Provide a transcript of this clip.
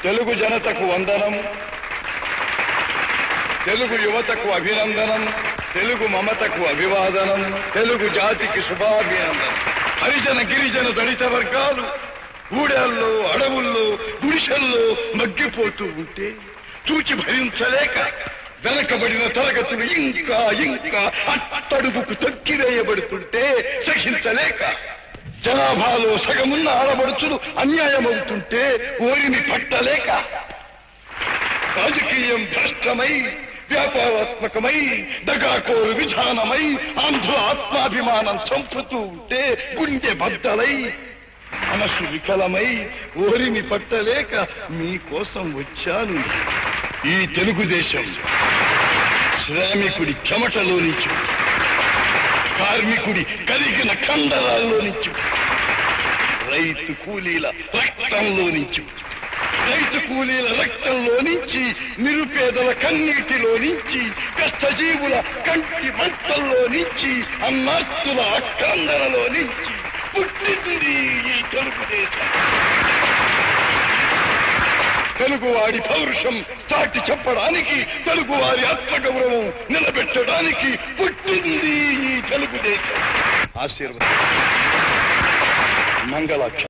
తెలుగు జనతకు వందనం, తెలుగు యువతకు అభినందనం, తెలుగు మమతకు అభివాదనం, తెలుగు జాతికి శుభాభినందనం. హరిజన గిరిజన దళిత వర్గాలు ఊడేల్లో అడవుల్లో గుడిసెల్లో మగ్గిపోతూ ఉంటే చూచి భరించలేక వెనకబడిన తరగతులు ఇంకా ఇంకా అట్టడుగుకు తొక్కివేయబడుతుంటే సహించలేక జనాభాలో సగమున్న ఆడబడుచులు అన్యాయమవుతుంటే ఓరిని పట్టలేక రాజకీయం భ్రష్టమై వ్యాపారాత్మకమై దగాకోరు విధానమై ఆంధ్ర ఆత్మాభిమానం చంపుతూ ఉంటే గుండె బద్దలై మనసు వికలమై ఓరిని పట్టలేక మీకోసం వచ్చాను. ఈ తెలుగుదేశం శ్రామికుడి చెమటలో నుంచి, కార్మికుడి కలిగిన కండరాల్లో నుంచి, రైతు కూలీల రక్తంలో నుంచి, రైతు కూలీల రక్తంలో నుంచి, నిరుపేదల కన్నీటిలో నుంచి, కష్టజీవుల కంటి మంటల్లో నుంచి, అన్నార్తుల అక్కందరలో నుంచి పుట్టింది ఈ తెలుగుదేశం. తెలుగువాడి పౌరుషం చాటి చెప్పడానికి, తెలుగువారి ఆత్మగౌరవం నిలబెట్టడానికి పుట్టింది ఈ తెలుగుదేశం. ఆశీర్వాదం. మంగళాక్ష.